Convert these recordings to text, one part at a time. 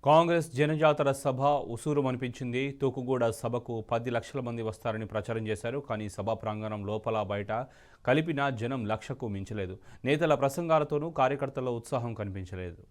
కాంగ్రెస్ జనజాతర సభ ఉసూరుమనిపించింది. తూకుగూడ సభకు 10 లక్షల మంది వస్తారని ప్రచారం చేశారు. కానీ సభా ప్రాంగణం లోపల బయట కలిపిన జనం లక్షకు మించలేదు. నేతల ప్రసంగాలతోనూ కార్యకర్తల ఉత్సాహం కనిపించలేదు.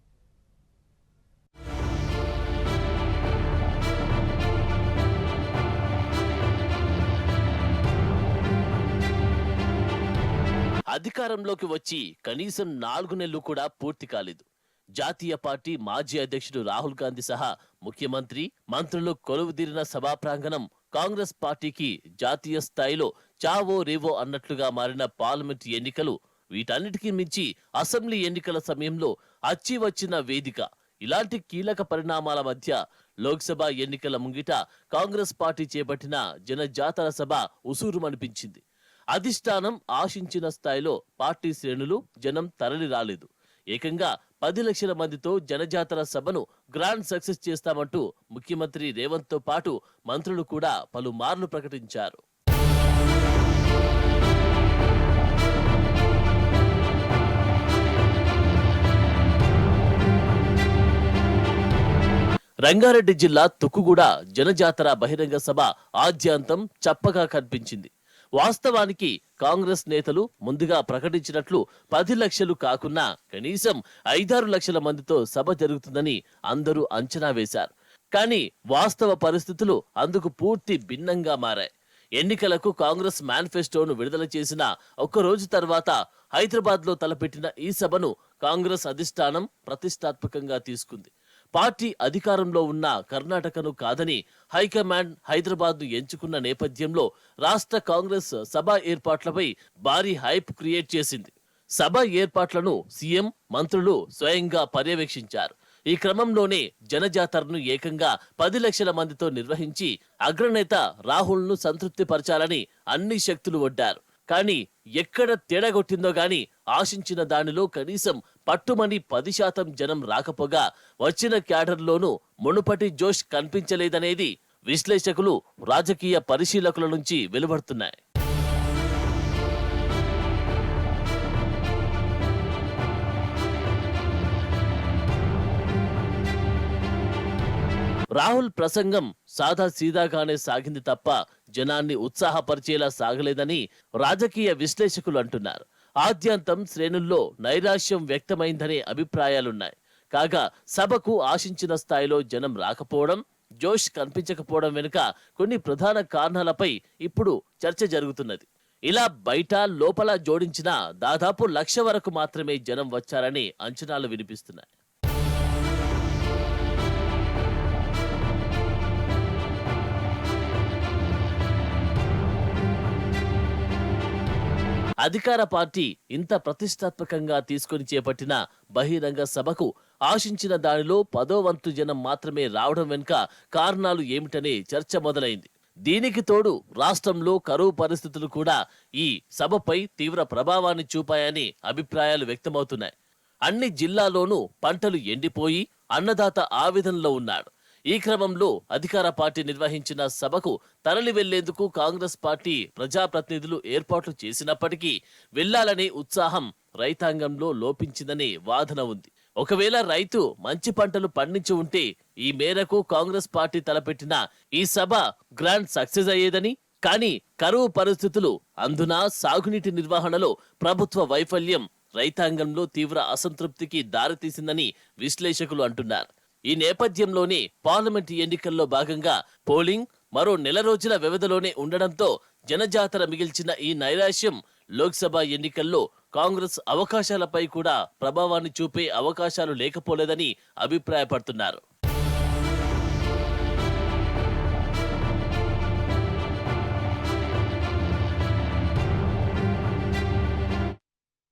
అధికారంలోకి వచ్చి కనీసం 4 నెలలు కూడా పూర్తి కాలేదు. జాతీయ పార్టీ మాజీ అధ్యక్షుడు రాహుల్ గాంధీ సహా ముఖ్యమంత్రి, మంత్రులు కొలువుదీరిన సభా ప్రాంగణం కాంగ్రెస్ పార్టీకి జాతీయ స్థాయిలో చావో రేవో అన్నట్లుగా మారిన పార్లమెంట్ ఎన్నికలు, వీటన్నిటికీ మించి అసెంబ్లీ ఎన్నికల సమయంలో అచ్చి వచ్చిన వేదిక. ఇలాంటి కీలక పరిణామాల మధ్య లోక్సభ ఎన్నికల ముంగిట కాంగ్రెస్ పార్టీ చేపట్టిన జనజాతర సభ ఉసూరుమనిపించింది. అధిష్టానం ఆశించిన స్థాయిలో పార్టీ శ్రేణులు, జనం తరలి రాలేదు. ఏకంగా 10 లక్షల మందితో జనజాతర సభను గ్రాండ్ సక్సెస్ చేస్తామంటూ ముఖ్యమంత్రి రేవంత్ తో పాటు మంత్రులు కూడా పలుమార్లు ప్రకటించారు. రంగారెడ్డి జిల్లా తుక్కుగూడ జనజాతర బహిరంగ సభ ఆద్యాంతం చప్పగా కనిపించింది. వాస్తవానికి కాంగ్రెస్ నేతలు ముందుగా ప్రకటించినట్లు 10 లక్షలు కాకున్నా కనీసం 5-6 లక్షల మందితో సభ జరుగుతుందని అందరూ అంచనా వేశారు. కానీ వాస్తవ పరిస్థితులు అందుకు పూర్తి భిన్నంగా మారాయి. ఎన్నికలకు కాంగ్రెస్ మేనిఫెస్టోను విడుదల చేసిన ఒక్కరోజు తర్వాత హైదరాబాద్లో తలపెట్టిన ఈ సభను కాంగ్రెస్ అధిష్టానం ప్రతిష్టాత్మకంగా తీసుకుంది. పార్టీ అధికారంలో ఉన్న కర్ణాటకను కాదని హైకమాండ్ హైదరాబాద్ను ఎంచుకున్న నేపథ్యంలో రాష్ట్ర కాంగ్రెస్ సభ ఏర్పాట్లపై భారీ హైప్ క్రియేట్ చేసింది. సభ ఏర్పాట్లను సీఎం, మంత్రులు స్వయంగా పర్యవేక్షించారు. ఈ క్రమంలోనే జనజాతరను ఏకంగా 10 లక్షల మందితో నిర్వహించి అగ్రనేత రాహుల్ను సంతృప్తి పరచాలని అన్ని శక్తులు ఒడ్డారు. కానీ ఎక్కడ తేడాగొట్టిందో గాని ఆశించిన దానిలో కనీసం పట్టుమని 10% జనం రాకపోగా వచ్చిన క్యాడర్లోనూ మునుపటి జోష్ కనిపించలేదనేది విశ్లేషకులు, రాజకీయ పరిశీలకుల నుంచి వెలువడుతున్నాయి. రాహుల్ ప్రసంగం సాదా సీదాగానే సాగింది తప్ప జనాన్ని ఉత్సాహపరిచేలా సాగలేదని రాజకీయ విశ్లేషకులు అంటున్నారు. ఆద్యంతం శ్రేణుల్లో నైరాశ్యం వ్యక్తమైందనే అభిప్రాయాలున్నాయి. కాగా సభకు ఆశించిన స్థాయిలో జనం రాకపోవడం, జోష్ కనిపించకపోవడం వెనుక కొన్ని ప్రధాన కారణాలపై ఇప్పుడు చర్చ జరుగుతున్నది. ఇలా బయట లోపల జోడించిన దాదాపు 1 లక్ష వరకు మాత్రమే జనం వచ్చారని అంచనాలు వినిపిస్తున్నాయి. అధికార పార్టీ ఇంత ప్రతిష్టాత్మకంగా తీసుకుని చేపట్టిన బహిరంగ సభకు ఆశించిన దానిలో 10వ వంతు జనం మాత్రమే రావడం వెనుక కారణాలు ఏమిటనే చర్చ మొదలైంది. దీనికి తోడు రాష్ట్రంలో కరువు పరిస్థితులు కూడా ఈ సభపై తీవ్ర ప్రభావాన్ని చూపాయని అభిప్రాయాలు వ్యక్తమవుతున్నాయి. అన్ని జిల్లాల్లోనూ పంటలు ఎండిపోయి అన్నదాత ఆవేదనలో ఉన్నాడు. ఈ క్రమంలో అధికార పార్టీ నిర్వహించిన సభకు తరలి వెళ్లేందుకు కాంగ్రెస్ పార్టీ ప్రజాప్రతినిధులు ఏర్పాట్లు చేసినప్పటికీ వెళ్లాలనే ఉత్సాహం రైతాంగంలో లోపించిందనే వాదన ఉంది. ఒకవేళ రైతు మంచి పంటలు పండించి ఉంటే ఈ మేరకు కాంగ్రెస్ పార్టీ తలపెట్టిన ఈ సభ గ్రాండ్ సక్సెస్ అయ్యేదని, కానీ కరువు పరిస్థితులు, అందున సాగునీటి నిర్వహణలో ప్రభుత్వ వైఫల్యం రైతాంగంలో తీవ్ర అసంతృప్తికి దారితీసిందని విశ్లేషకులు అంటున్నారు. ఈ నేపథ్యంలోనే పార్లమెంట్ ఎన్నికల్లో భాగంగా పోలింగ్ మరో 1 నెల రోజుల వ్యవధిలోనే ఉండడంతో జనజాతర మిగిల్చిన ఈ నైరాశ్యం లోక్సభ ఎన్నికల్లో కాంగ్రెస్ అవకాశాలపై కూడా ప్రభావాన్ని చూపే అవకాశాలు లేకపోలేదని అభిప్రాయపడుతున్నారు.